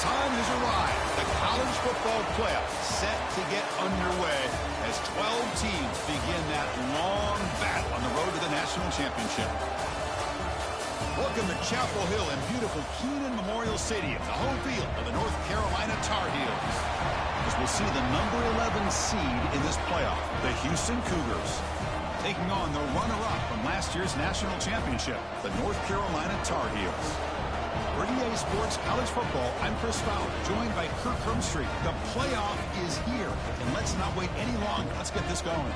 time has arrived. The college football playoffs set to get underway as 12 teams begin that long battle on the road to the national championship. Welcome to Chapel Hill in beautiful Keenan Memorial Stadium, the home field of the North Carolina Tar Heels. As we'll see the number 11 seed in this playoff, the Houston Cougars, taking on the runner-up from last year's national championship, the North Carolina Tar Heels. For EA Sports College Football, I'm Chris Fowler, joined by Kirk Hermstreet. The playoff is here, and let's not wait any longer. Let's get this going.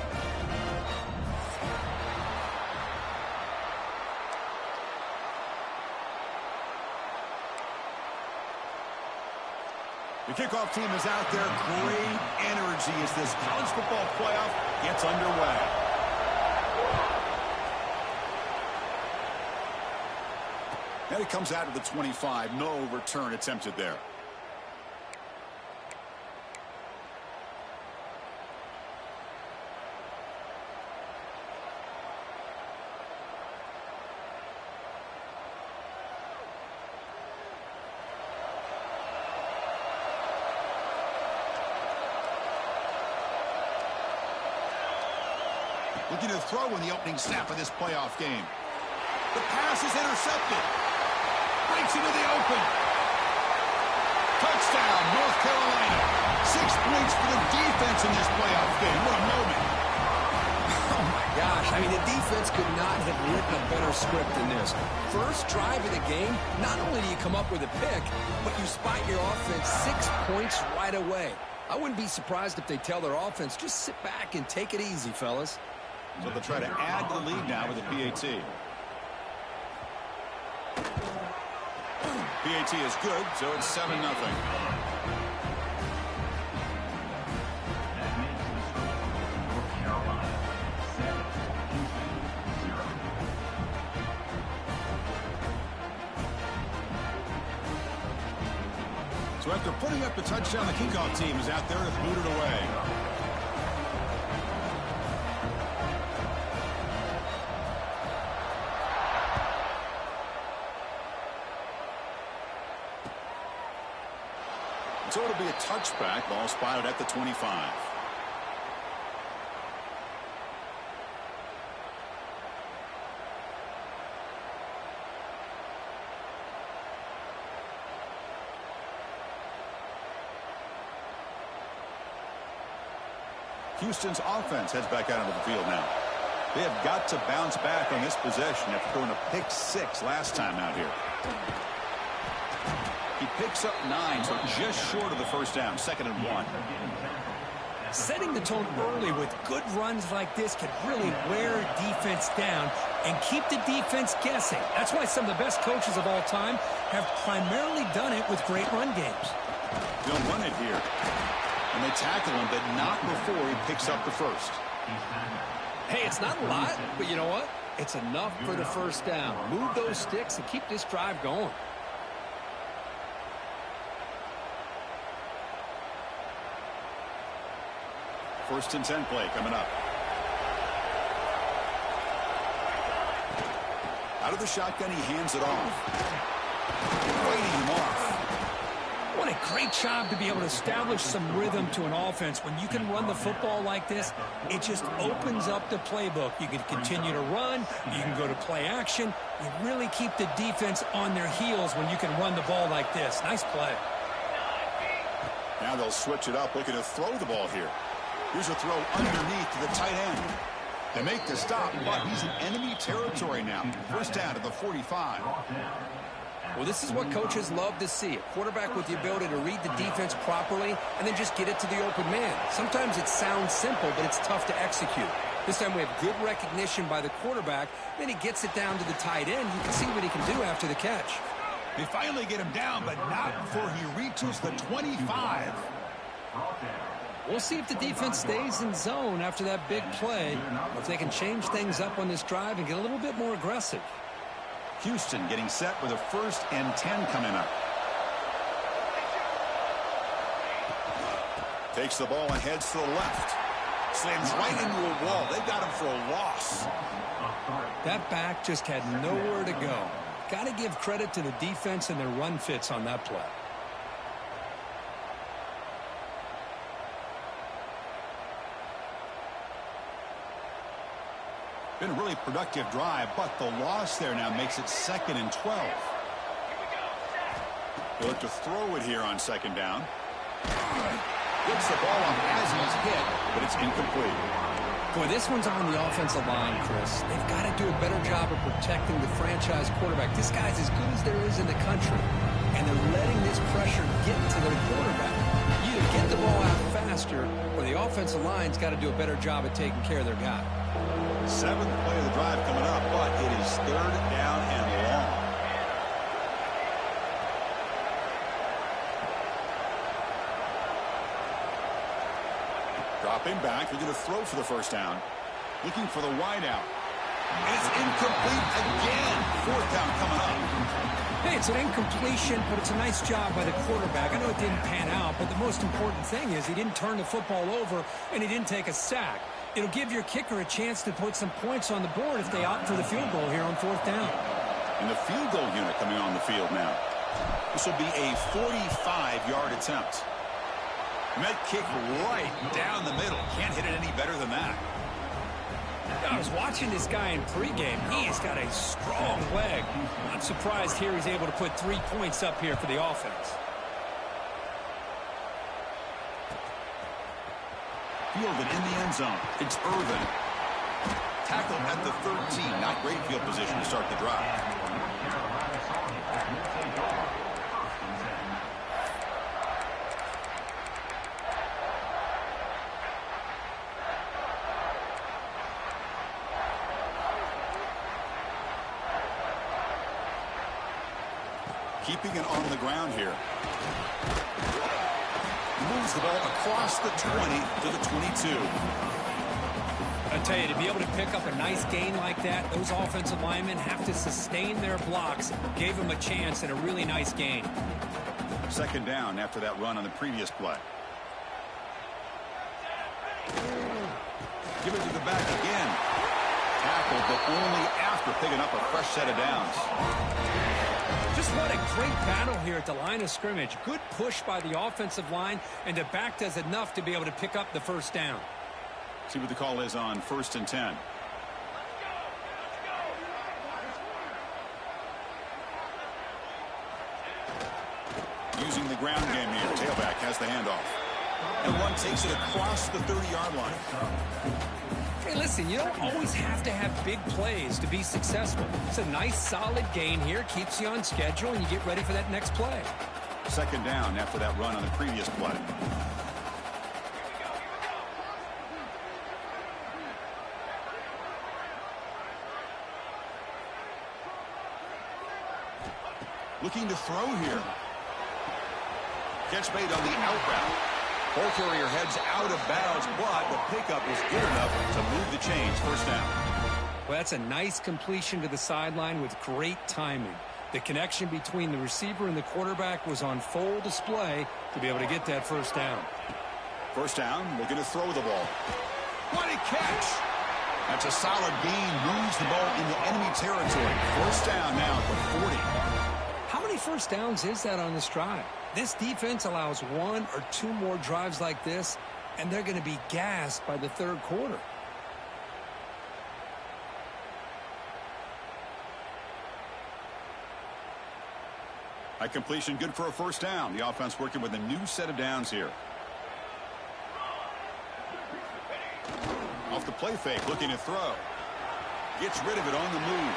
The kickoff team is out there. Great energy as this college football playoff gets underway. And it comes out of the 25. No return attempted there. Looking to throw in the opening snap of this playoff game. The pass is intercepted. Breaks into the open. Touchdown, North Carolina. 6 points for the defense in this playoff game. What a moment. Oh, my gosh. I mean, the defense could not have written a better script than this. First drive of the game, not only do you come up with a pick, but you spot your offense 6 points right away. I wouldn't be surprised if they tell their offense, just sit back and take it easy, fellas. So they'll try to add to the lead now with a PAT. PAT is good, so it's 7-0. So after putting up the touchdown, the kickoff team is out there to boot it away. So it'll be a touchback, ball spotted at the 25. Houston's offense heads back out onto the field now. They have got to bounce back on this possession after throwing a pick 6 last time out here. He picks up 9, so just short of the first down, 2nd and 1. Setting the tone early with good runs like this can really wear defense down and keep the defense guessing. That's why some of the best coaches of all time have primarily done it with great run games. They'll run it here. And they tackle him, but not before he picks up the first. Hey, it's not a lot, but you know what? It's enough for the first down. Move those sticks and keep this drive going. First and 10 play coming up. Out of the shotgun, he hands it off. Waiting him off. What a great job to be able to establish some rhythm to an offense. When you can run the football like this, it just opens up the playbook. You can continue to run. You can go to play action. You really keep the defense on their heels when you can run the ball like this. Nice play. Now they'll switch it up, looking to throw the ball here. Here's a throw underneath to the tight end. They make the stop, but he's in enemy territory now. First down to the 45. Well, this is what coaches love to see. A quarterback with the ability to read the defense properly and then just get it to the open man. Sometimes it sounds simple, but it's tough to execute. This time we have good recognition by the quarterback. Then he gets it down to the tight end. You can see what he can do after the catch. They finally get him down, but not before he reaches the 25. We'll see if the defense stays in zone after that big play, or if they can change things up on this drive and get a little bit more aggressive. Houston getting set with a 1st and 10 coming up. Takes the ball and heads to the left. Slams right into a wall. They got him for a loss. That back just had nowhere to go. Got to give credit to the defense and their run fits on that play. Been a really productive drive, but the loss there now makes it 2nd and 12. He'll look to throw it here on 2nd down. Gets the ball off as he's hit, but it's incomplete. Boy, this one's on the offensive line, Chris. They've got to do a better job of protecting the franchise quarterback. This guy's as good as there is in the country, and they're letting this pressure get to their quarterback. You either get the ball out faster, or the offensive line's got to do a better job of taking care of their guy. 7th play of the drive coming up, but it is 3rd down and long. Dropping back, they're going to throw for the 1st down. Looking for the wideout. And it's incomplete again. 4th down coming up. Hey, it's an incompletion, but it's a nice job by the quarterback. I know it didn't pan out, but the most important thing is he didn't turn the football over and he didn't take a sack. It'll give your kicker a chance to put some points on the board if they opt for the field goal here on 4th down. And the field goal unit coming on the field now. This will be a 45-yard attempt. And that kick right down the middle. Can't hit it any better than that. I was watching this guy in pregame. He has got a strong leg. I'm surprised here he's able to put 3 points up here for the offense. Fielded in the end zone. It's Irvin. Tackle at the 13. Not great field position to start the drive. Keeping it on the ground here. Moves the ball across the 20 to the 22. I tell you, to be able to pick up a nice gain like that, those offensive linemen have to sustain their blocks. Gave them a chance and a really nice gain. 2nd down after that run on the previous play. Give it to the back again. Tackle, but only after picking up a fresh set of downs. Just what a great battle here at the line of scrimmage. Good push by the offensive line, and the back does enough to be able to pick up the 1st down. See what the call is on 1st and 10. Using the ground game here. Tailback has the handoff. And one takes it across the 30-yard line. Hey, listen, you don't always have to have big plays to be successful. It's a nice, solid gain here. Keeps you on schedule, and you get ready for that next play. 2nd down after that run on the previous play. Looking to throw here. Catch made on the out route. Ball carrier heads out of bounds, but the pickup was good enough to move the chains. 1st down. Well, that's a nice completion to the sideline with great timing. The connection between the receiver and the quarterback was on full display to be able to get that 1st down. 1st down, looking to throw the ball. What a catch! That's a solid gain, moves the ball into enemy territory. 1st down now at the 40. How many 1st downs is that on this drive? This defense allows 1 or 2 more drives like this, and they're going to be gassed by the 3rd quarter. High completion, good for a 1st down. The offense working with a new set of downs here. Off the play fake, looking to throw. Gets rid of it on the move.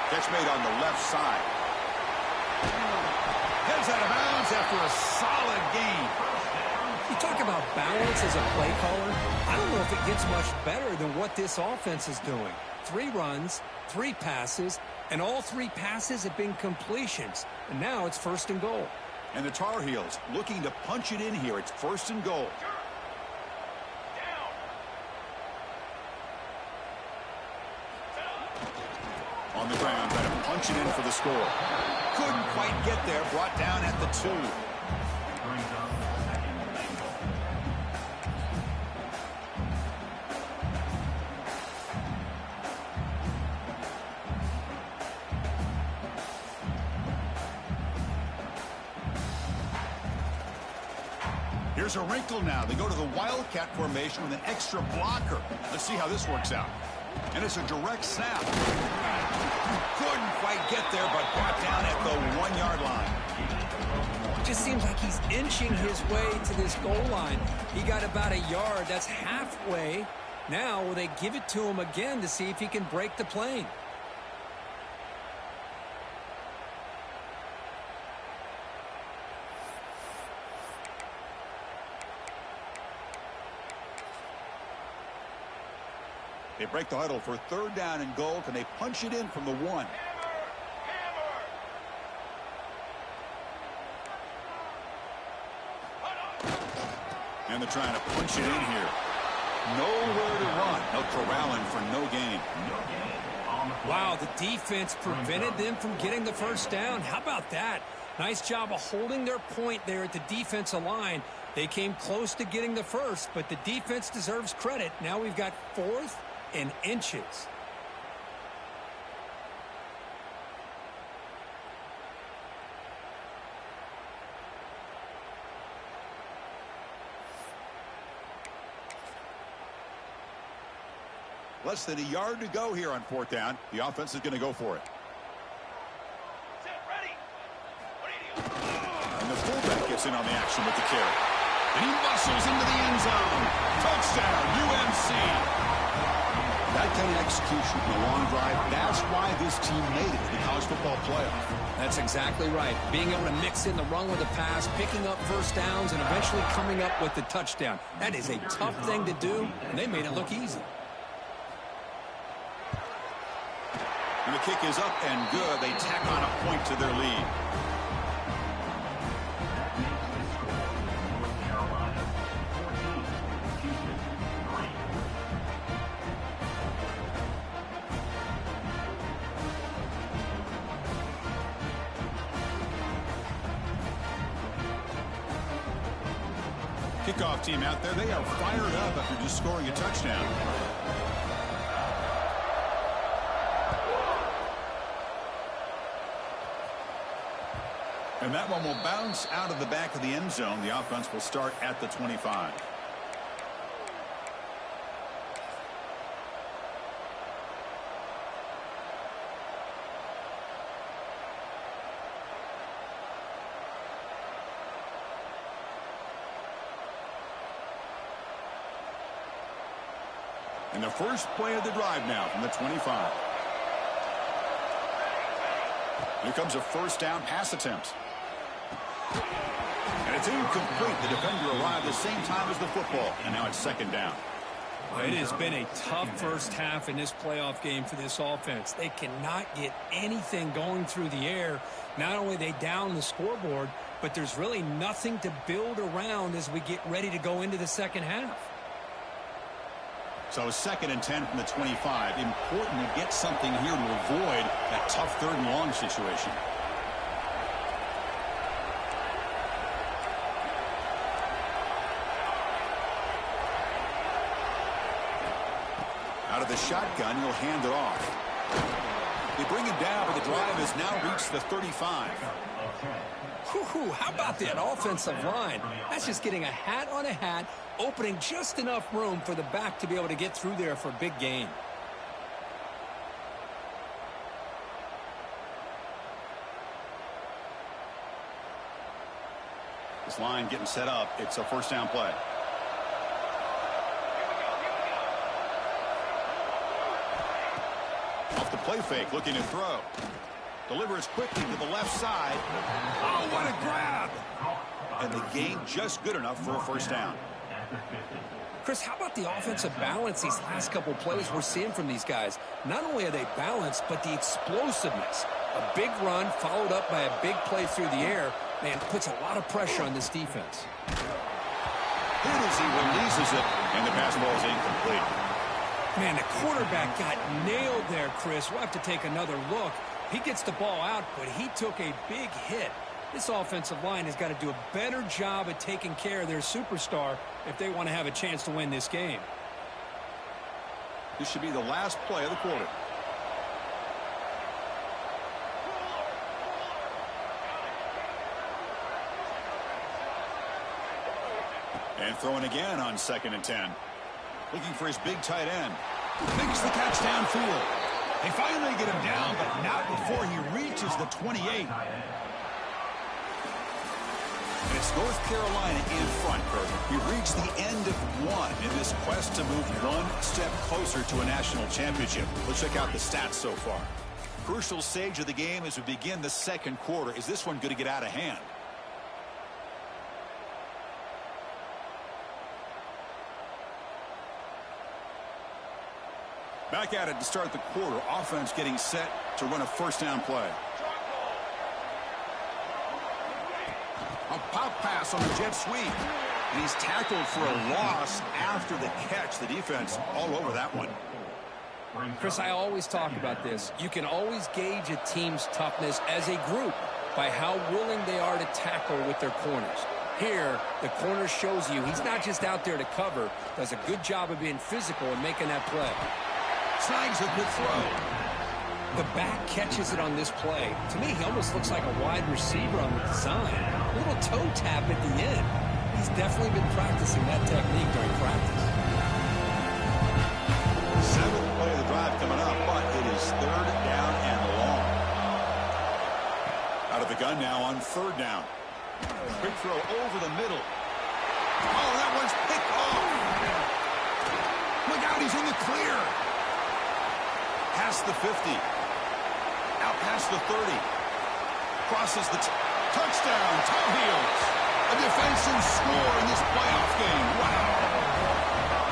Catch made on the left side. Heads out of bounds after a solid gain. You talk about balance as a play caller. I don't know if it gets much better than what this offense is doing. 3 runs, 3 passes, and all 3 passes have been completions. And now it's 1st and goal. And the Tar Heels looking to punch it in here. It's 1st and goal. On the ground, trying to punch it in for the score. Couldn't quite get there, brought down at the 2. Here's a wrinkle now. They go to the Wildcat formation with an extra blocker. Let's see how this works out. And it's a direct snap. Couldn't quite get there, but brought down at the 1-yard line. Just seems like he's inching his way to this goal line. He got about a yard. That's halfway. Now, will they give it to him again to see if he can break the plane? They break the huddle for 3rd down and goal. Can they punch it in from the 1? And they're trying to punch it in here. Nowhere to run. They'll corral him for no gain. Wow, the defense prevented them from getting the 1st down. How about that? Nice job of holding their point there at the defensive line. They came close to getting the 1st, but the defense deserves credit. Now we've got 4th and inches. Less than a yard to go here on 4th down. The offense is going to go for it. And the fullback gets in on the action with the carry. And he muscles into the end zone. Touchdown, UMC. That kind of execution in a long drive, that's why this team made it to the college football playoff. That's exactly right. Being able to mix in the run with the pass, picking up 1st downs, and eventually coming up with the touchdown. That is a tough thing to do, and they made it look easy. And the kick is up and good. They tack on a point to their lead. Kickoff team out there. They are fired up after just scoring a touchdown. And that one will bounce out of the back of the end zone. The offense will start at the 25. And the first play of the drive now from the 25. Here comes a 1st down pass attempt. And it's incomplete. The defender arrived the same time as the football. And now it's 2nd down. It has been a tough 1st half in this playoff game for this offense. They cannot get anything going through the air. Not only are they down the scoreboard, but there's really nothing to build around as we get ready to go into the 2nd half. So 2nd and 10 from the 25. Important to get something here to avoid that tough 3rd and long situation. Out of the shotgun, he'll hand it off. They bring him down, but the drive has now reached the 35. How about that offensive line? That's just getting a hat on a hat, opening just enough room for the back to be able to get through there for a big gain. This line getting set up. It's a 1st down play. Off the play fake, looking to throw. Delivers quickly to the left side. Oh, what a grab! And the gain just good enough for a 1st down. Chris, how about the offensive balance these last couple plays we're seeing from these guys? Not only are they balanced, but the explosiveness. A big run followed up by a big play through the air, man, puts a lot of pressure on this defense. Hit as he releases it, and the pass ball is incomplete. Man, the quarterback got nailed there, Chris. We'll have to take another look. He gets the ball out, but he took a big hit. This offensive line has got to do a better job at taking care of their superstar if they want to have a chance to win this game. This should be the last play of the quarter. And throwing again on 2nd and 10. Looking for his big tight end. Makes the catch downfield. They finally get him down, but not before he reaches the 28. And it's North Carolina in front, Kurt. We reached the end of one in this quest to move one step closer to a national championship. Let's check out the stats so far. Crucial stage of the game as we begin the second quarter. Is this one going to get out of hand? Back at it to start the quarter. Offense getting set to run a first down play. A pop pass on the jet sweep. And he's tackled for a loss after the catch. The defense all over that one. Chris, I always talk about this. You can always gauge a team's toughness as a group by how willing they are to tackle with their corners. Here, the corner shows you he's not just out there to cover, does a good job of being physical and making that play. Snags a good throw. The back catches it on this play. To me, he almost looks like a wide receiver on the design. A little toe tap at the end. He's definitely been practicing that technique during practice. Seventh play of the drive coming up, but it is third down and long. Out of the gun now on third down. Quick throw over the middle. Oh, that one's picked off. Look out, he's in the clear. Past the 50. Out past the 30. Crosses the touchdown. Tar Heels. A defensive score in this playoff game. Wow.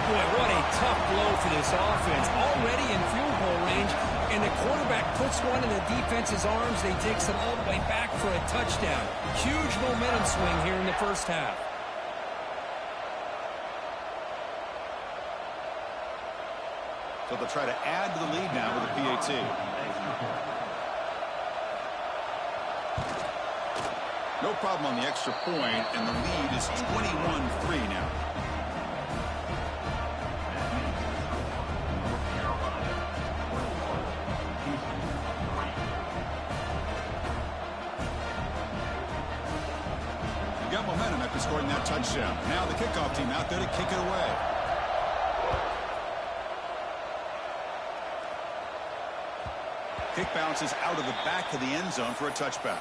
Boy, what a tough blow for this offense. Already in field goal range, and the quarterback puts one in the defense's arms. They takes it all the way back for a touchdown. Huge momentum swing here in the first half. So they'll try to add to the lead now with a PAT. No problem on the extra point, and the lead is 21-3 now. You got momentum after scoring that touchdown. Now the kickoff team out there to kick it away. Kick bounces out of the back of the end zone for a touchback.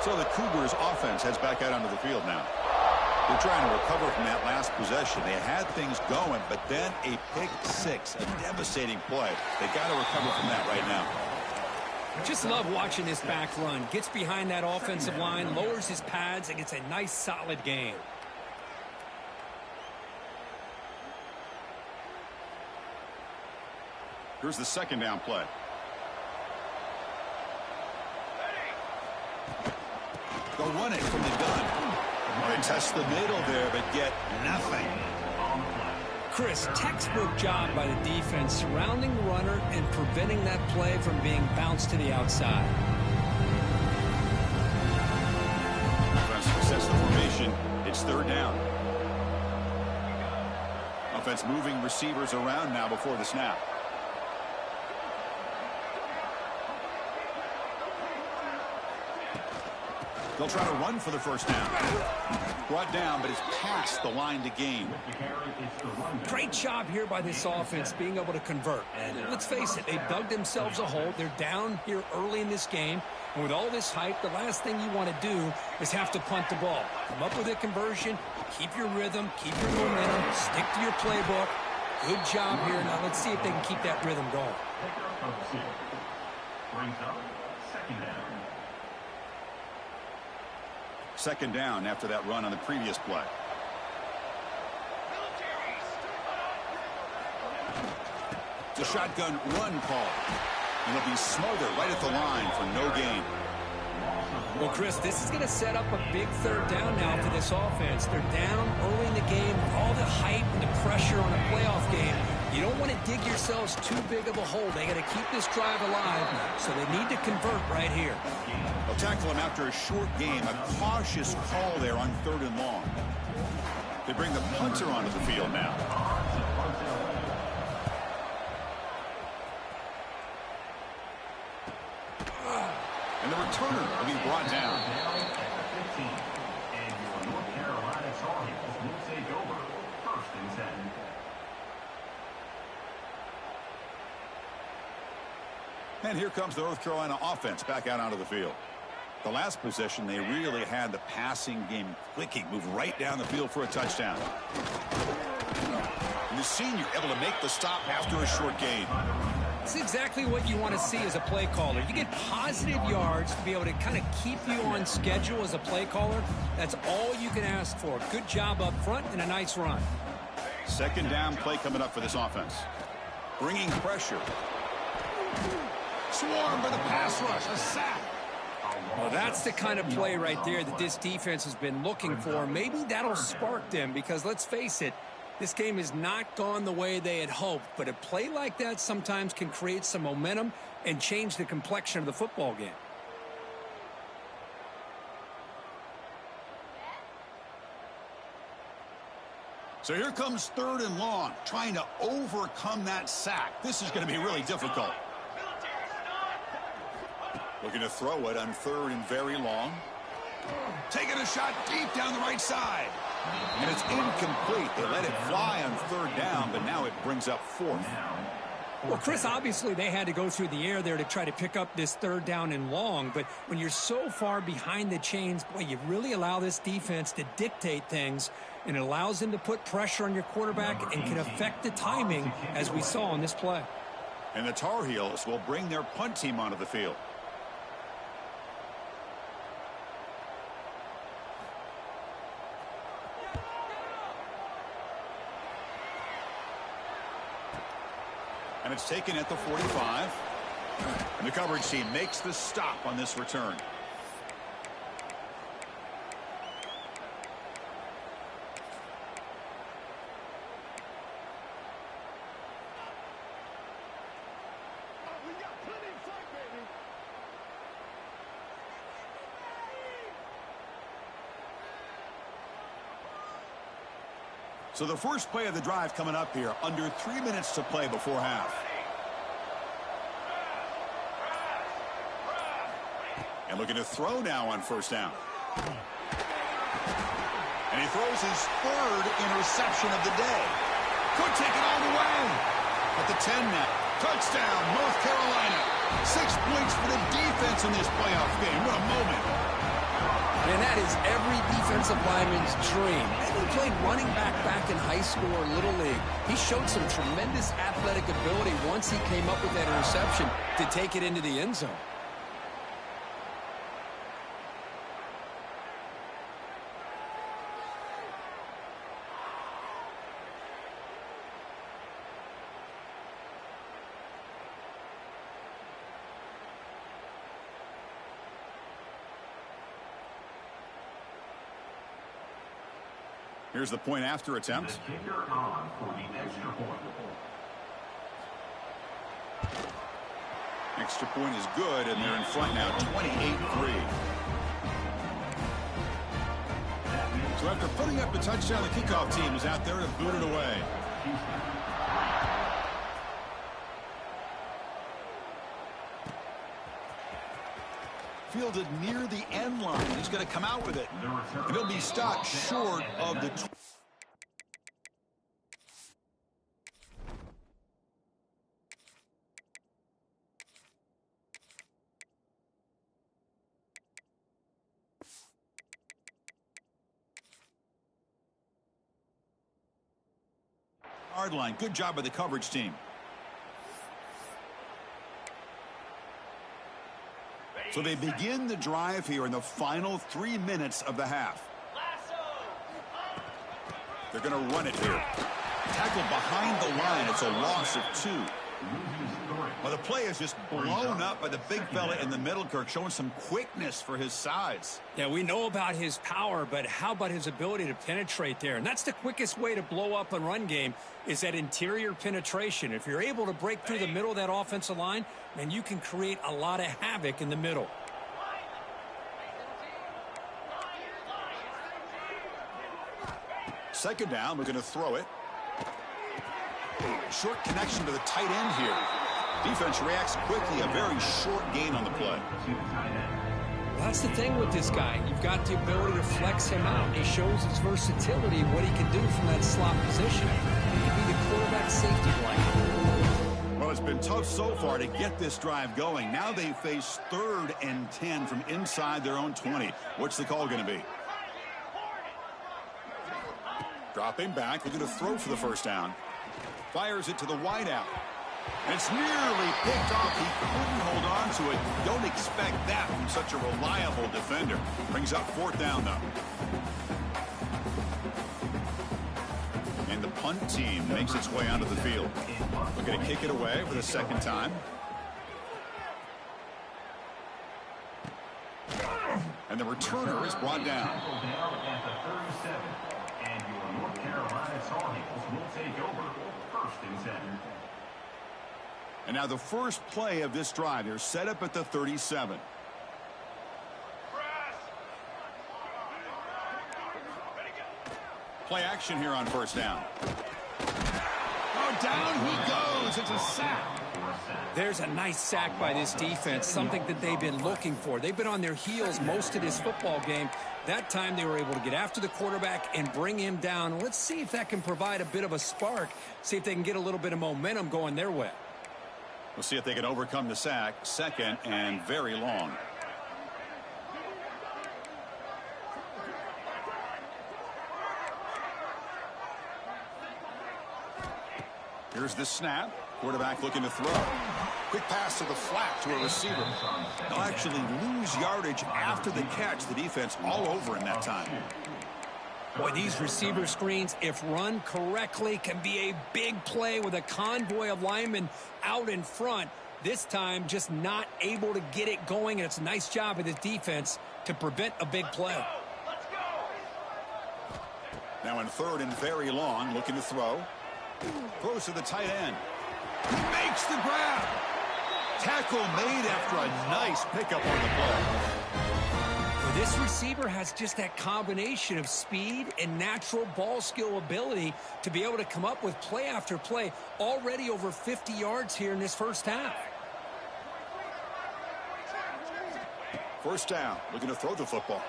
So the Cougars offense heads back out onto the field now. They're trying to recover from that last possession. They had things going, but then a pick six, a devastating play. They got to recover from that right now. Just love watching this back run. Gets behind that offensive line, lowers his pads, and gets a nice, solid gain. Here's the second down play. They'll run it from the gun. They test the middle there, but get nothing. Chris, textbook job by the defense surrounding the runner and preventing that play from being bounced to the outside. Offense sets the formation. It's third down. Offense moving receivers around now before the snap. They'll try to run for the first down. Brought down, but it's past the line to gain. Great job here by this offense being able to convert. And let's face it, they've dug themselves a hole. They're down here early in this game. And with all this hype, the last thing you want to do is have to punt the ball. Come up with a conversion, keep your rhythm, keep your momentum, stick to your playbook. Good job here. Now let's see if they can keep that rhythm going. Second down after that run on the previous play. It's a shotgun run call. And it'll be smothered right at the line for no gain. Well, Chris, this is going to set up a big third down now for this offense. They're down early in the game with all the hype and the pressure on a playoff game. You don't want to dig yourselves too big of a hole. They got to keep this drive alive, so they need to convert right here. They'll tackle him after a short game. A cautious call there on third and long. They bring the punter onto the field now. And the returner will be brought down. And your North Carolina Tar Heels will take over 1st and 10. And here comes the North Carolina offense back out onto the field. The last possession, they really had the passing game clicking, move right down the field for a touchdown. And the senior able to make the stop after a short gain. It's exactly what you want to see as a play caller. You get positive yards to be able to kind of keep you on schedule as a play caller. That's all you can ask for. Good job up front and a nice run. 2nd down play coming up for this offense. Bringing pressure. Swarm for the pass rush. A sack. Well, that's the kind of play right there that this defense has been looking for. Maybe that'll spark them because, let's face it, this game has not gone the way they had hoped. But a play like that sometimes can create some momentum and change the complexion of the football game. So here comes 3rd and long, trying to overcome that sack. This is going to be really difficult. Looking to throw it on 3rd and very long. Taking a shot deep down the right side. And it's incomplete. They let it fly on 3rd down, but now it brings up 4th. Well, Chris, obviously they had to go through the air there to try to pick up this 3rd down and long. But when you're so far behind the chains, boy, you really allow this defense to dictate things. And it allows them to put pressure on your quarterback and can affect the timing, as we saw on this play. And the Tar Heels will bring their punt team onto the field. And it's taken at the 45. And the coverage team makes the stop on this return. So the first play of the drive coming up here, under 3 minutes to play before half. And looking to throw now on 1st down. And he throws his 3rd interception of the day. Could take it all the way. At the 10 now. Touchdown, North Carolina. 6 points for the defense in this playoff game. What a moment. And that is every defensive lineman's dream. And he played running back in high school or Little League. He showed some tremendous athletic ability once he came up with that interception to take it into the end zone. Here's the point after attempt. The kicker on for the extra point. Extra point is good, and they're in front now, 28-3. So after putting up the touchdown, the kickoff team is out there to boot it away. Fielded near the end line. He's going to come out with it. And he'll be stopped short of the... Hard line. Good job by the coverage team. So they begin the drive here in the final 3 minutes of the half. They're going to run it here. Tackle behind the line. It's a loss of 2. Well, the play is just blown up by the big fella in the middle, Kirk, showing some quickness for his size. Yeah, we know about his power, but how about his ability to penetrate there? And that's the quickest way to blow up a run game is that interior penetration. If you're able to break through the middle of that offensive line, then you can create a lot of havoc in the middle. Second down, we're going to throw it. Short connection to the tight end here. Defense reacts quickly. A very short gain on the play. Well, that's the thing with this guy. You've got the ability to flex him out. He shows his versatility, what he can do from that slot position. He can be the quarterback safety blanket. Well, it's been tough so far to get this drive going. Now they face 3rd and 10 from inside their own 20. What's the call going to be? Dropping back, looking to throw for the first down. Fires it to the wideout. And it's nearly picked off. He couldn't hold on to it. Don't expect that from such a reliable defender. Brings up 4th down, though. And the punt team makes its way onto the field. We're going to kick it away for the 2nd time. And the returner is brought down. And your North Carolina Tar Heels will take over 1st and 10. And now the first play of this drive. They're set up at the 37. Play action here on 1st down. Oh, down he goes. It's a sack. There's a nice sack by this defense, something that they've been looking for. They've been on their heels most of this football game. That time they were able to get after the quarterback and bring him down. Let's see if that can provide a bit of a spark, see if they can get a little bit of momentum going their way. We'll see if they can overcome the sack. 2nd and very long. Here's the snap. Quarterback looking to throw. Quick pass to the flat to a receiver. They'll actually lose yardage after the catch. The defense all over in that time. Boy, these receiver screens, if run correctly, can be a big play with a convoy of linemen out in front. This time, just not able to get it going, and it's a nice job of the defense to prevent a big play. Now in 3rd and very long, looking to throw. Throws to the tight end. Makes the grab. Tackle made after a nice pickup on the play. Well, this receiver has just that combination of speed and natural ball skill ability to be able to come up with play after play. Already over 50 yards here in this 1st half. 1st down, looking to throw the football.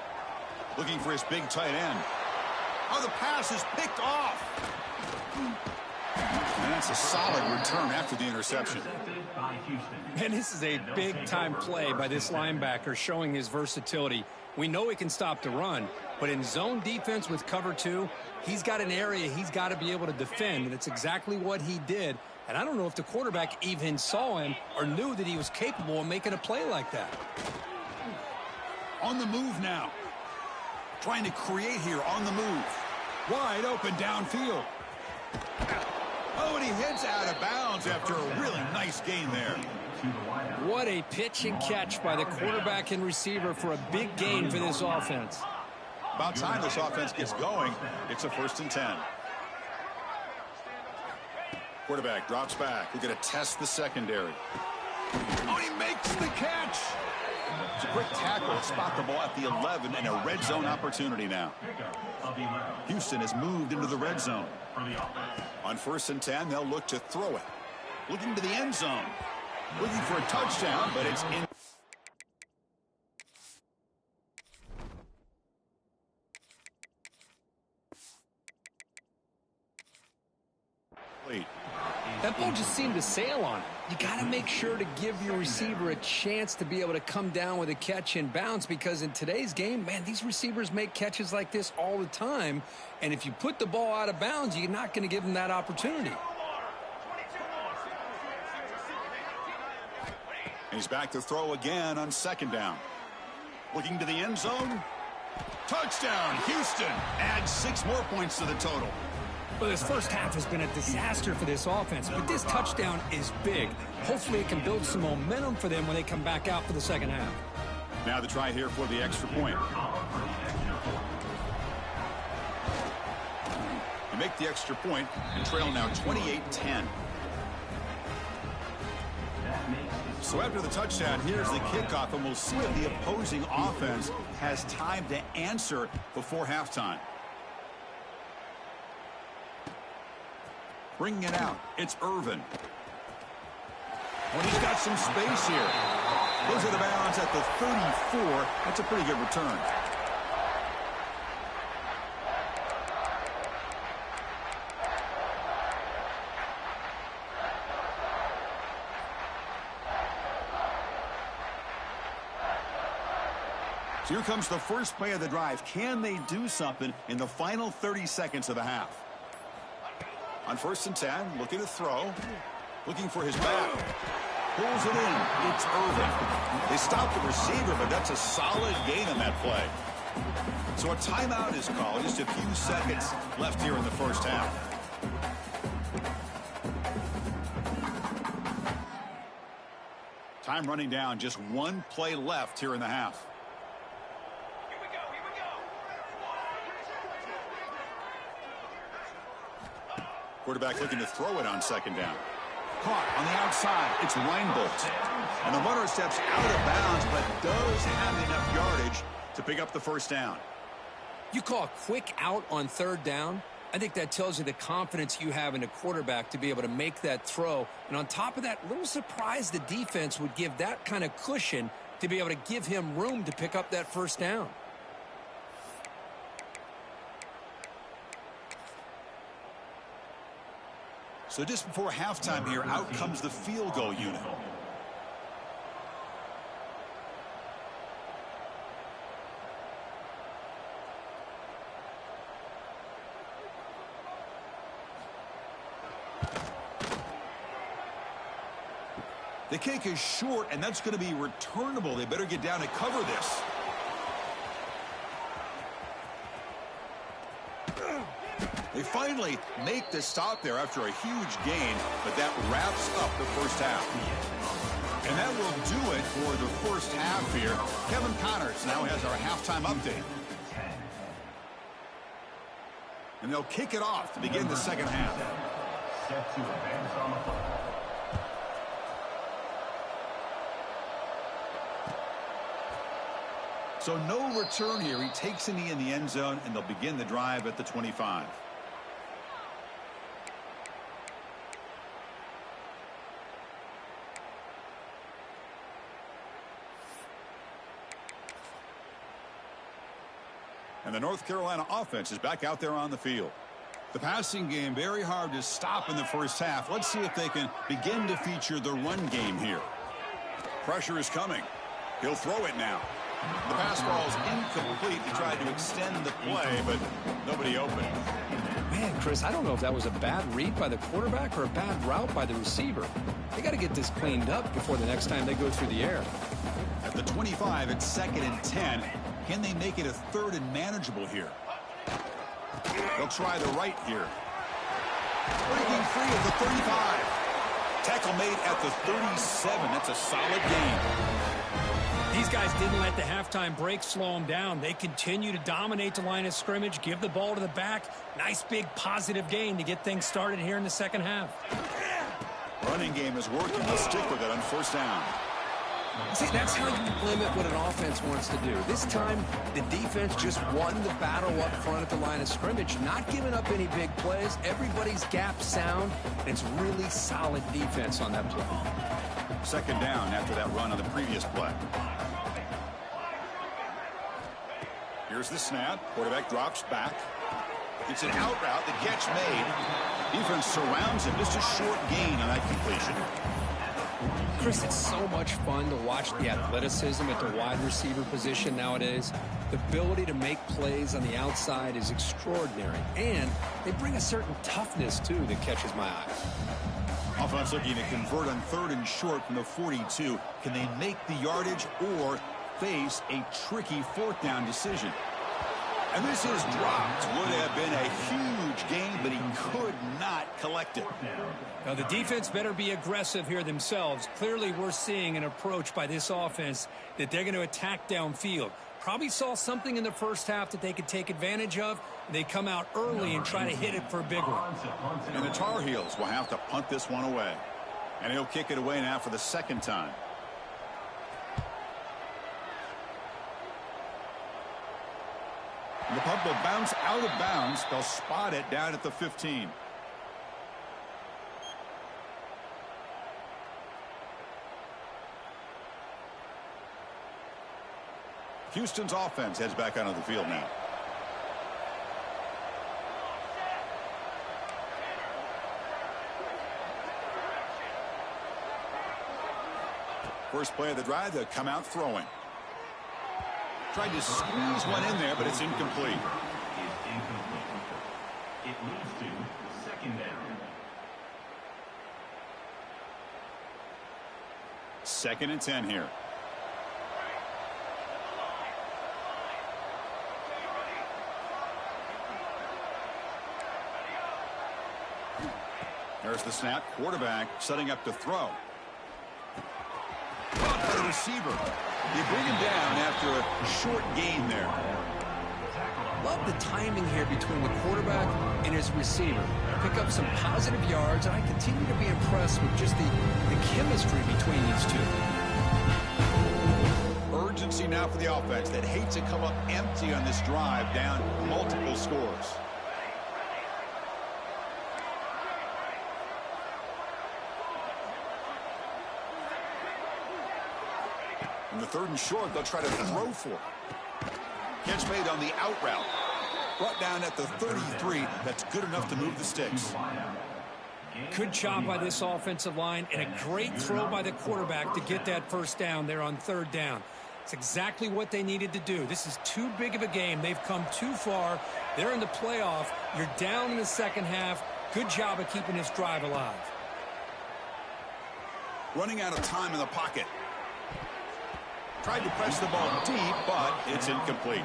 Looking for his big tight end. Oh, the pass is picked off. And that's a solid return after the interception. And this is a big-time play by this linebacker showing his versatility. We know he can stop the run, but in zone defense with cover 2, he's got an area he's got to be able to defend, and it's exactly what he did. And I don't know if the quarterback even saw him or knew that he was capable of making a play like that. On the move now. Trying to create here on the move. Wide open downfield. Oh, and he heads out of bounds after a really nice gain there. What a pitch and catch by the quarterback and receiver for a big gain for this offense. About time this offense gets going. It's a 1st and 10. Quarterback drops back. We're going to test the secondary. Oh, he makes the catch. It's a quick tackle to spot the ball at the 11 and a red zone opportunity now. Houston has moved into the red zone. On 1st and 10, they'll look to throw it. Looking to the end zone. Looking for a touchdown, but it's in. That ball just seemed to sail on it. You got to make sure to give your receiver a chance to be able to come down with a catch and bounce, because in today's game, man, these receivers make catches like this all the time. And if you put the ball out of bounds, you're not going to give them that opportunity. He's back to throw again on 2nd down. Looking to the end zone. Touchdown, Houston. Adds 6 more points to the total. Well, this 1st half has been a disaster for this offense, but this touchdown is big. Hopefully it can build some momentum for them when they come back out for the 2nd half. Now the try here for the extra point. They make the extra point and trail now 28-10. So after the touchdown, here's the kickoff, and we'll see if the opposing offense has time to answer before halftime. Bringing it out, it's Irvin. When he's got some space here. Goes to the bounds at the 34. That's a pretty good return. So here comes the first play of the drive. Can they do something in the final 30 seconds of the half? On 1st and 10, looking to throw. Looking for his back. Pulls it in. It's Irvin. They stopped the receiver, but that's a solid gain on that play. So a timeout is called. Just a few seconds left here in the first half. Time running down. Just one play left here in the half. Quarterback looking to throw it on 2nd down. Caught on the outside. It's Reinbolt. And the runner steps out of bounds, but does have enough yardage to pick up the 1st down. You call a quick out on 3rd down. I think that tells you the confidence you have in the quarterback to be able to make that throw. And on top of that, a little surprised the defense would give that kind of cushion to be able to give him room to pick up that 1st down. So just before halftime here, out comes the field goal unit. The kick is short, and that's going to be returnable. They better get down and cover this. They finally make the stop there after a huge gain, but that wraps up the 1st half. And that will do it for the 1st half here. Kevin Connors now has our halftime update. And they'll kick it off to begin the 2nd half. Set to advance on the play. So no return here. He takes a knee in the end zone, and they'll begin the drive at the 25. And the North Carolina offense is back out there on the field. The passing game very hard to stop in the 1st half. Let's see if they can begin to feature the run game here. Pressure is coming. He'll throw it now. The pass ball is incomplete. He tried to extend the play, but nobody open. Man, Chris, I don't know if that was a bad read by the quarterback or a bad route by the receiver. They got to get this cleaned up before the next time they go through the air. At the 25, it's 2nd and 10. Can they make it a 3rd and manageable here? They'll try the right here. Breaking free at the 35. Tackle made at the 37. That's a solid gain. These guys didn't let the halftime break slow them down. They continue to dominate the line of scrimmage, give the ball to the back. Nice big positive gain to get things started here in the 2nd half. Running game is working. They'll stick with it on 1st down. See, that's how you limit what an offense wants to do. This time, the defense just won the battle up front at the line of scrimmage, not giving up any big plays. Everybody's gap sound, and it's really solid defense on that play. 2nd down after that run on the previous play. Here's the snap. Quarterback drops back. It's an out route. The catch made. Defense surrounds him. Just a short gain on that completion. Chris, it's so much fun to watch the athleticism at the wide receiver position nowadays. The ability to make plays on the outside is extraordinary, and they bring a certain toughness, too, that catches my eye. Offense looking to convert on 3rd and short from the 42. Can they make the yardage or face a tricky 4th down decision? And this is dropped. Would have been a huge gain, but he could not collect it. Now, the defense better be aggressive here themselves. Clearly, we're seeing an approach by this offense that they're going to attack downfield. Probably saw something in the 1st half that they could take advantage of. They come out early and try to hit it for a big one. And the Tar Heels will have to punt this one away. And he'll kick it away now for the 2nd time. And the punt will bounce out of bounds. They'll spot it down at the 15. Houston's offense heads back onto the field now. First play of the drive, they'll come out throwing. Tried to squeeze one in there, but it's incomplete. It leads to second down. Second and 10 here. There's the snap. Quarterback setting up to throw. Caught by the receiver. They bring him down after a short gain there. Love the timing here between the quarterback and his receiver. Pick up some positive yards, and I continue to be impressed with just the chemistry between these two. Urgency now for the offense that hates to come up empty on this drive, down multiple scores. In the third and short, they'll try to throw for it. Catch made on the out route. Brought down at the 33. That's good enough to move the sticks. Good job by this offensive line, and a great throw by the quarterback to get that first down there on third down. It's exactly what they needed to do. This is too big of a game. They've come too far. They're in the playoff. You're down in the second half. Good job of keeping this drive alive. Running out of time in the pocket. Tried to press the ball deep, but it's incomplete.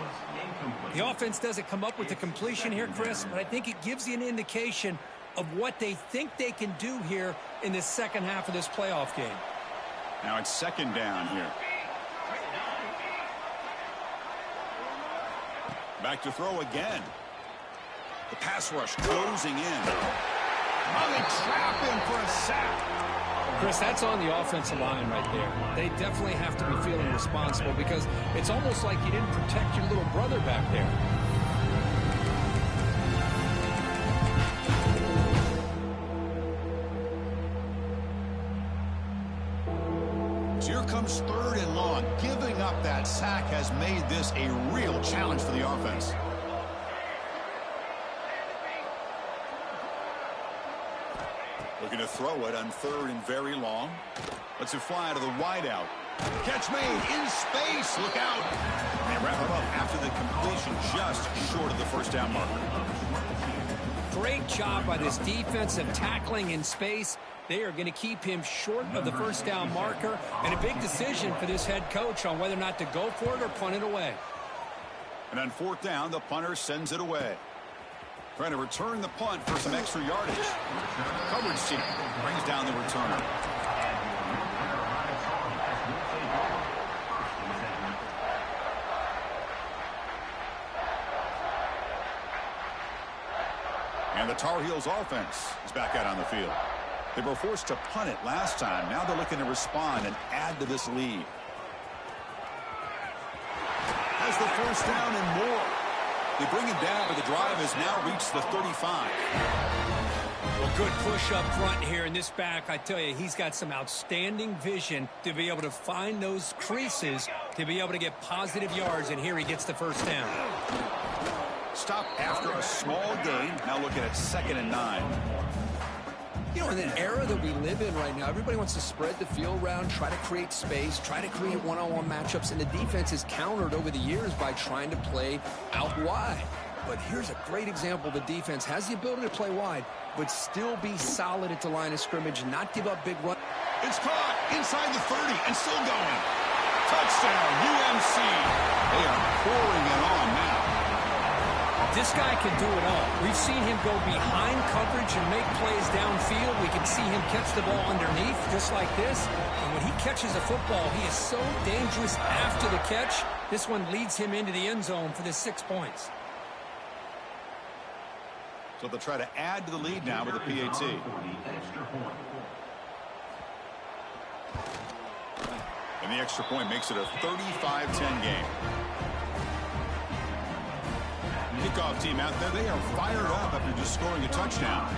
The offense doesn't come up with the completion here, Chris, but I think it gives you an indication of what they think they can do here in the second half of this playoff game. Now it's second down here. Back to throw again. The pass rush closing in. Oh, they trap him for a sack. Chris, that's on the offensive line right there. They definitely have to be feeling responsible because it's almost like you didn't protect your little brother back there. So here comes third and long. Giving up that sack has made this a real challenge for the offense. Looking to throw it on third and very long. Lets it fly out of the wideout. Catch made in space. Look out. And wrap him up after the completion, just short of the first down marker. Great job by this defensive tackling in space. They are going to keep him short of the first down marker. And a big decision for this head coach on whether or not to go for it or punt it away. And on fourth down, the punter sends it away. Trying to return the punt for some extra yardage. Coverage team brings down the returner. And the Tar Heels offense is back out on the field. They were forced to punt it last time. Now they're looking to respond and add to this lead. Has the first down and more. They bring him down, but the drive has now reached the 35. Well, good push up front here in this back. I tell you, he's got some outstanding vision to be able to find those creases, to be able to get positive yards, and here he gets the first down. Stop after a small gain. Now looking at 2nd and 9. You know, in an era that we live in right now, everybody wants to spread the field around, try to create space, try to create one-on-one matchups, and the defense is countered over the years by trying to play out wide. But here's a great example. The defense has the ability to play wide, but still be solid at the line of scrimmage, not give up big runs. It's caught inside the 30 and still going. Touchdown, UMC. They are pouring it on now. This guy can do it all. We've seen him go behind coverage and make plays downfield. We can see him catch the ball underneath just like this. And when he catches a football, he is so dangerous after the catch. This one leads him into the end zone for the 6 points. So they'll try to add to the lead now with a PAT. And the extra point makes it a 35-10 game. Kickoff team out there, they are fired up after just scoring a touchdown.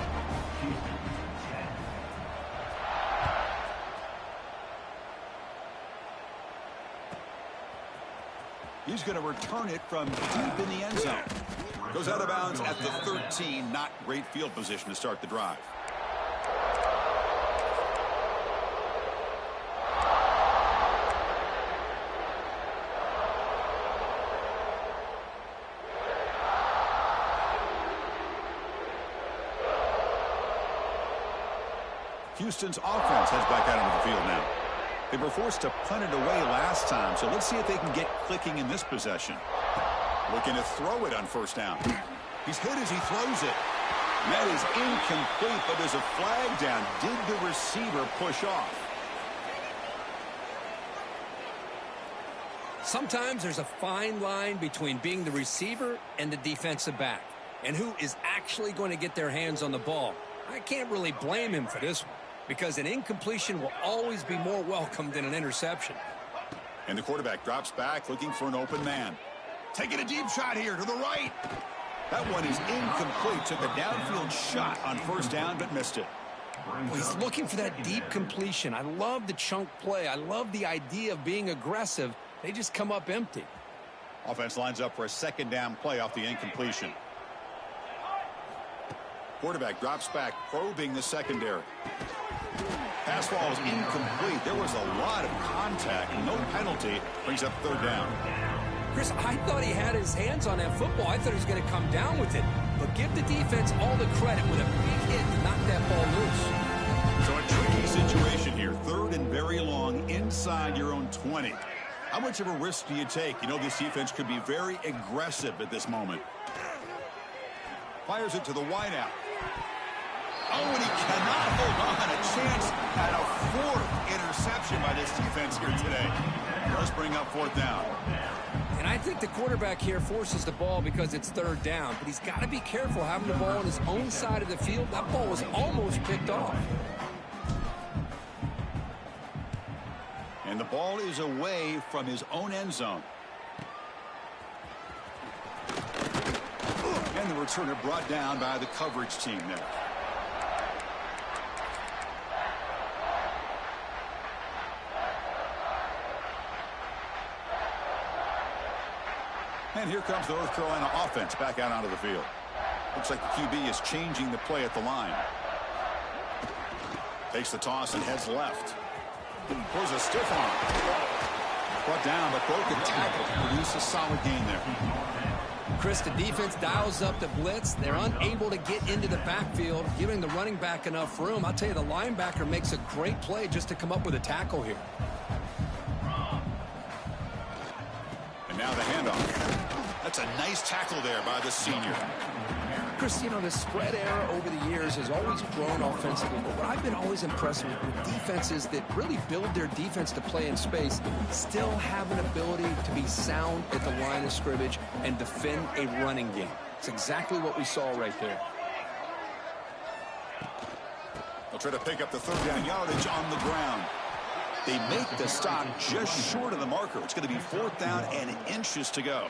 He's going to return it from deep in the end zone. Goes out of bounds at the 13. Not great field position to start the drive. Houston's offense heads back out onto the field now. They were forced to punt it away last time, so let's see if they can get clicking in this possession. Looking to throw it on first down. He's hit as he throws it. That is incomplete, but there's a flag down. Did the receiver push off? Sometimes there's a fine line between being the receiver and the defensive back, and who is actually going to get their hands on the ball. I can't really blame him for this one, because an incompletion will always be more welcome than an interception. And the quarterback drops back looking for an open man. Taking a deep shot here to the right. That one is incomplete. Took a downfield shot on first down, but missed it. Well, he's looking for that deep completion. I love the chunk play. I love the idea of being aggressive. They just come up empty. Offense lines up for a second down play off the incompletion. Quarterback drops back, probing the secondary. Pass ball is incomplete. There was a lot of contact. No penalty. Brings up third down. Chris, I thought he had his hands on that football. I thought he was going to come down with it. But give the defense all the credit with a big hit to knock that ball loose. So a tricky situation here. Third and very long inside your own 20. How much of a risk do you take? You know this defense could be very aggressive at this moment. Fires it to the wideout. Oh, and he cannot hold on. A chance at a fourth interception by this defense here today. Let's bring up fourth down. And I think the quarterback here forces the ball because it's third down. But he's got to be careful having the ball on his own side of the field. That ball was almost picked off. And the ball is away from his own end zone. And the returner brought down by the coverage team there. And here comes the North Carolina offense back out onto the field. Looks like the QB is changing the play at the line. Takes the toss and heads left. Throws a stiff arm. Brought down, but broken tackle. Produce a solid gain there. Chris, the defense dials up the blitz. They're unable to get into the backfield, giving the running back enough room. I'll tell you, the linebacker makes a great play just to come up with a tackle here. And now the handoff. That's a nice tackle there by the senior. Chris, you know, the spread era over the years has always grown offensively, but what I've been always impressed with defenses that really build their defense to play in space still have an ability to be sound at the line of scrimmage and defend a running game. It's exactly what we saw right there. They'll try to pick up the third down yardage on the ground. They make the stop just short of the marker. It's going to be fourth down and inches to go.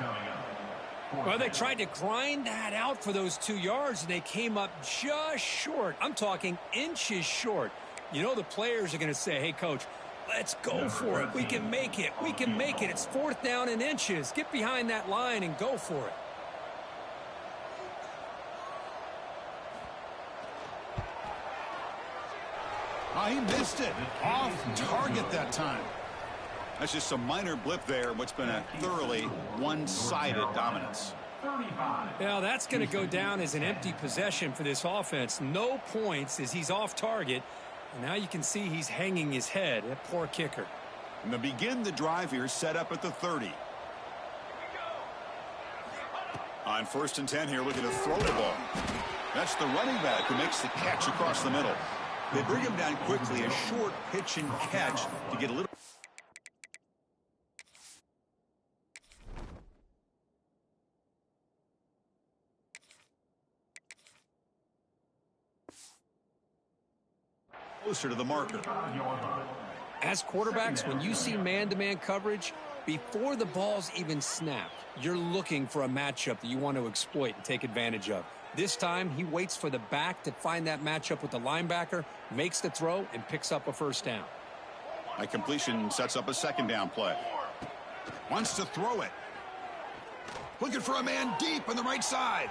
Well, they tried to grind that out for those 2 yards, and they came up just short. I'm talking inches short. You know the players are going to say, hey, Coach, let's go for it. We can make it. We can make it. It's fourth down and inches. Get behind that line and go for it. Oh, he missed it. Off target that time. That's just a minor blip there. What's been a thoroughly one-sided dominance. Well, that's going to go down as an empty possession for this offense. No points as he's off target. And now you can see he's hanging his head. That poor kicker. And to begin the drive here, set up at the 30. On 1st and 10 here, looking to throw the ball. That's the running back who makes the catch across the middle. They bring him down quickly, a short pitch and catch to get a little. Closer to the marker. As quarterbacks, when you see man-to-man coverage, before the ball's even snapped, you're looking for a matchup that you want to exploit and take advantage of. This time, he waits for the back to find that matchup with the linebacker, makes the throw, and picks up a first down. A completion sets up a second down play. Wants to throw it. Looking for a man deep on the right side.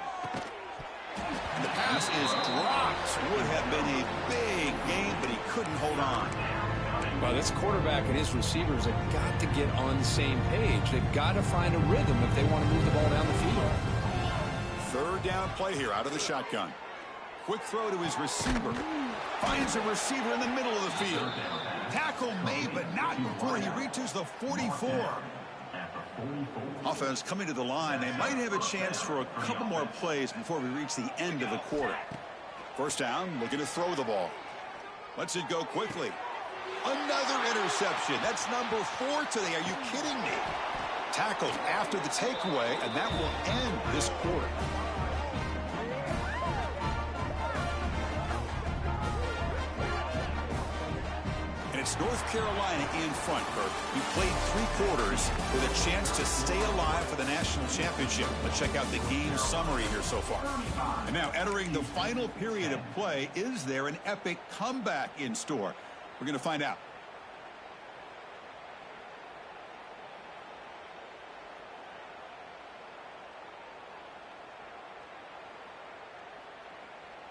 And the pass is dropped. Would have been a big game, but he couldn't hold on. Well, this quarterback and his receivers have got to get on the same page. They've got to find a rhythm if they want to move the ball down the field. Third down play here out of the shotgun. Quick throw to his receiver. Finds a receiver in the middle of the field. Tackle made, but not before he reaches the 44. Offense coming to the line. They might have a chance for a couple more plays before we reach the end of the quarter. First down, looking to throw the ball. Lets it go quickly. Another interception. That's number 4 today. Are you kidding me? Tackled after the takeaway, and that will end this quarter. And it's North Carolina in front, Kirk. He played 3 quarters with a chance to stay alive for the national championship. Let's check out the game summary here so far. And now entering the final period of play, is there an epic comeback in store? We're going to find out.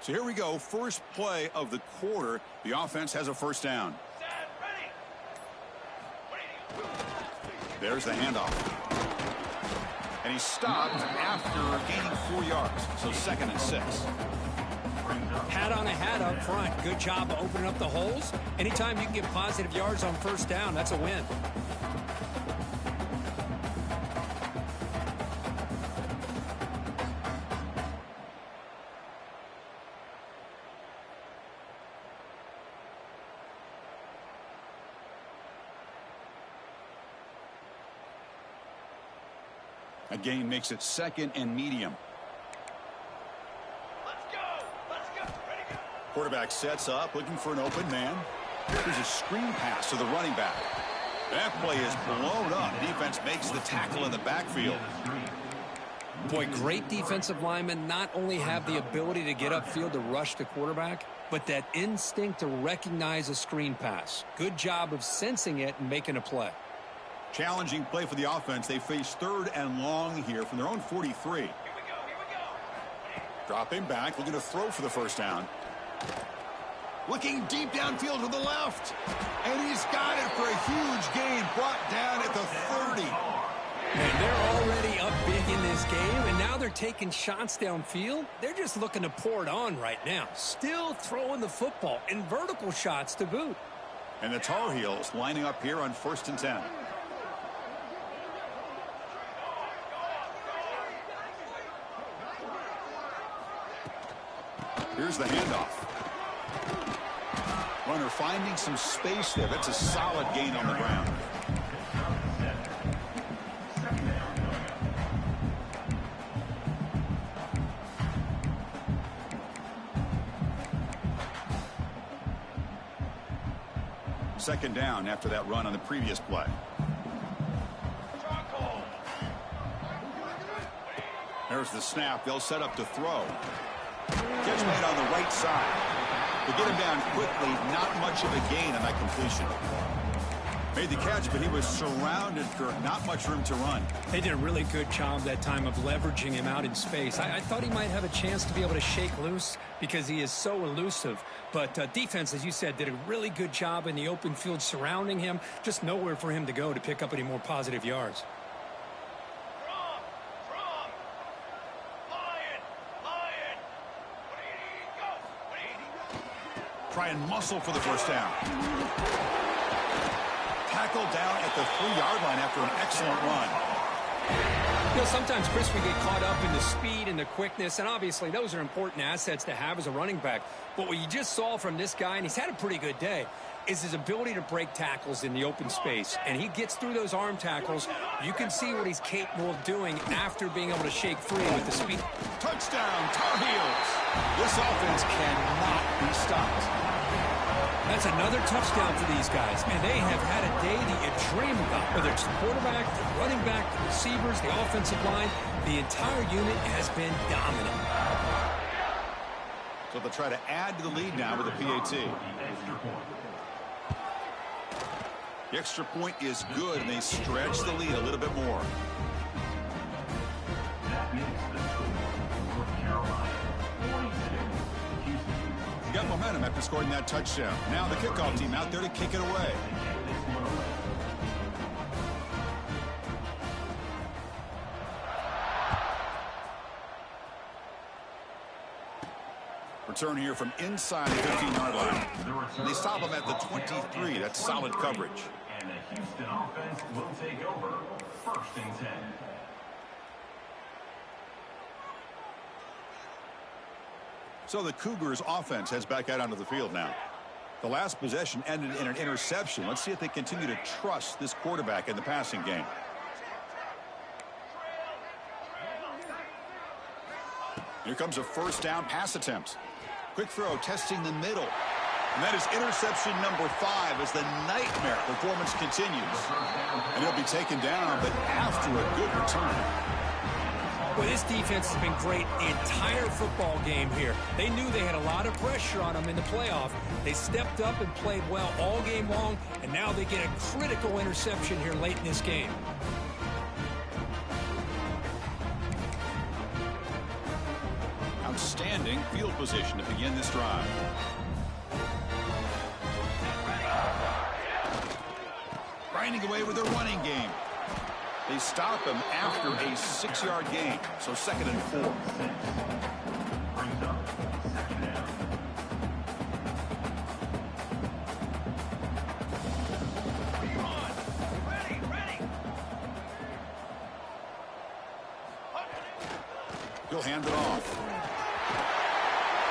So here we go. First play of the quarter. The offense has a first down. There's the handoff. And he stopped after gaining 4 yards. So 2nd and 6. Hat on a hat up front. Good job of opening up the holes. Anytime you can get positive yards on first down, that's a win. A gain makes it 2nd and medium. Quarterback sets up, looking for an open man. Here's a screen pass to the running back. That play is blown up. Defense makes the tackle in the backfield. Boy, great defensive linemen not only have the ability to get upfield to rush the quarterback, but that instinct to recognize a screen pass. Good job of sensing it and making a play. Challenging play for the offense. They face 3rd and long here from their own 43. Here we go. Dropping back, looking to throw for the first down. Looking deep downfield to the left. And he's got it for a huge gain, brought down at the 30. And they're already up big in this game, and now they're taking shots downfield. They're just looking to pour it on right now. Still throwing the football, and vertical shots to boot. And the Tar Heels lining up here on 1st and 10. Here's the handoff. Runner finding some space there. That's a solid gain on the ground. Second down after that run on the previous play. There's the snap. They'll set up to throw. Catch made on the right side. To get him down quickly, not much of a gain on that completion. Made the catch, but he was surrounded, Kirk. Not much room to run. They did a really good job that time of leveraging him out in space. I thought he might have a chance to be able to shake loose because he is so elusive. But defense, as you said, did a really good job in the open field surrounding him. Just nowhere for him to go to pick up any more positive yards. Try and muscle for the first down. Tackled down at the 3-yard line after an excellent run. You know, sometimes, Chris, we get caught up in the speed and the quickness, and obviously those are important assets to have as a running back. But what you just saw from this guy, and he's had a pretty good day, is his ability to break tackles in the open space. And he gets through those arm tackles. You can see what he's capable of doing after being able to shake free with the speed. Touchdown, Tar Heels. This offense cannot be stopped. That's another touchdown for these guys, and they have had a day that you dream about. Whether it's the quarterback, the running back, the receivers, the offensive line, the entire unit has been dominant. So they'll try to add to the lead now with a PAT. The extra point is good, and they stretch the lead a little bit more. momentum after scoring that touchdown. Now the kickoff team out there to kick it away. Return here from inside the 15-yard line. They stop him at the 23. That's solid coverage. And the Houston offense will take over. 1st and 10. So the Cougars offense heads back out onto the field now. The last possession ended in an interception. Let's see if they continue to trust this quarterback in the passing game. Here comes a first down pass attempt. Quick throw testing the middle. And that is interception number 5 as the nightmare performance continues. And he'll be taken down, but after a good return. Well, this defense has been great the entire football game here. They knew they had a lot of pressure on them in the playoff. They stepped up and played well all game long, and now they get a critical interception here late in this game. Outstanding field position to begin this drive. Grinding away with their running game. They stop him after a 6-yard gain. So 2nd and 4. Brings up 2nd down. He'll hand it off.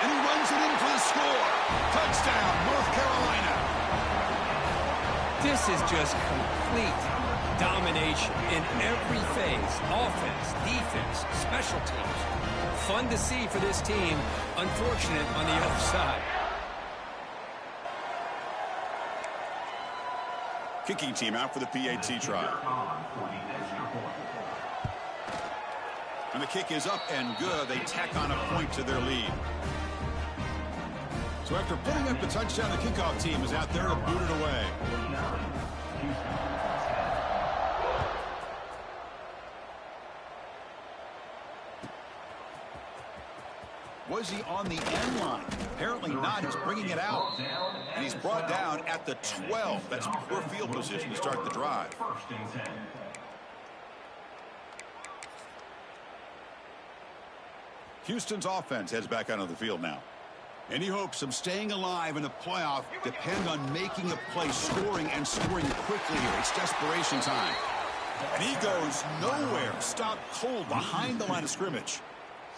And he runs it in for the score. Touchdown, North Carolina. This is just complete domination in every phase. Offense, defense, special teams. Fun to see for this team. Unfortunate on the other side. Kicking team out for the PAT try. And the kick is up and good. They tack on a point to their lead. So after putting up the touchdown, the kickoff team is out there to boot it away. Was he on the end line? Apparently not. He's bringing it out. And he's brought down at the 12. That's poor field position to start the drive. 1st and 10. Houston's offense heads back onto the field now. Any hopes of staying alive in the playoff depend on making a play, scoring, and scoring quickly here. It's desperation time. And he goes nowhere. Stopped cold behind the line of scrimmage.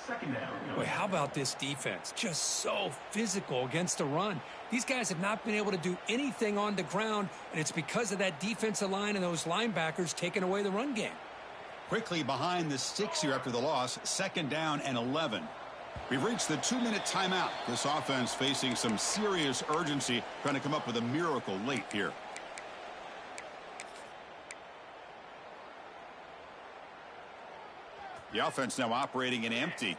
2nd down. Boy, how about this defense? Just so physical against the run. These guys have not been able to do anything on the ground, and it's because of that defensive line and those linebackers taking away the run game. Quickly behind the 6 here after the loss, 2nd down and 11. We've reached the 2-minute timeout. This offense facing some serious urgency, trying to come up with a miracle late here. The offense now operating in empty.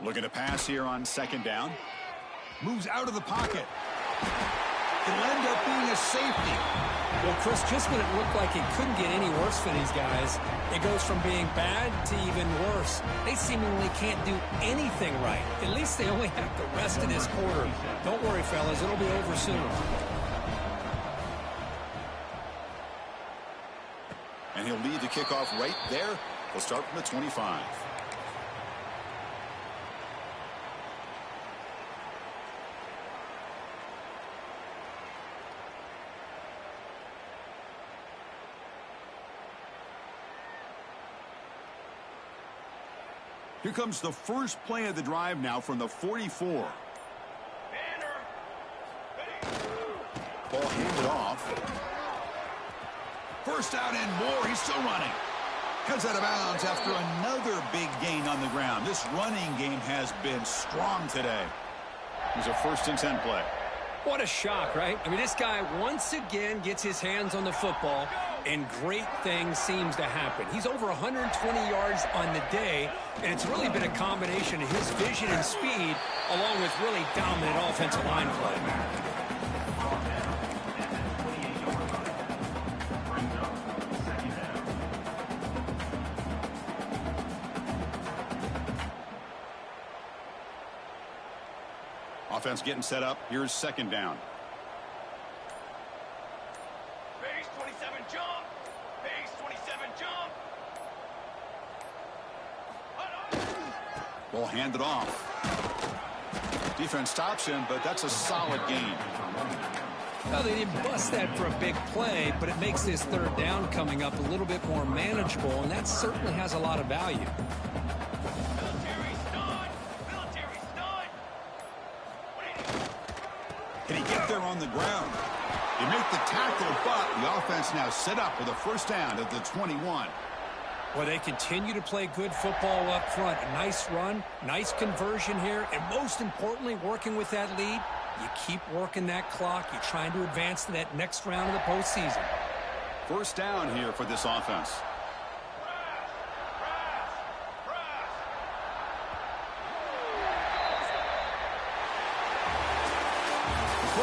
Looking to pass here on 2nd down. Moves out of the pocket. It'll end up being a safety. Well, Chris, just when it looked like it couldn't get any worse for these guys, it goes from being bad to even worse. They seemingly can't do anything right. At least they only have the rest of this quarter. Don't worry, fellas. It'll be over soon. And he'll lead the kickoff right there. He'll start from the 25. Here comes the first play of the drive now from the 44. Ball handed off. First out and more. He's still running. Cuts out of bounds after another big gain on the ground. This running game has been strong today. Here's a 1st and 10 play. What a shock, right? I mean, this guy once again gets his hands on the football, and great things seems to happen. He's over 120 yards on the day, and it's really been a combination of his vision and speed along with really dominant offensive line play. Offense getting set up. Here's second down. Base 27 jump. Base 27 jump. Ball handed off. Defense stops him, but that's a solid gain. Well, they didn't bust that for a big play, but it makes this third down coming up a little bit more manageable, and that certainly has a lot of value. Military stun. Military stun. Can he get there on the ground? They make the tackle, but the offense now set up with a first down at the 21. Well, they continue to play good football up front. A nice run, nice conversion here, and most importantly, working with that lead, you keep working that clock. You're trying to advance to that next round of the postseason. First down here for this offense.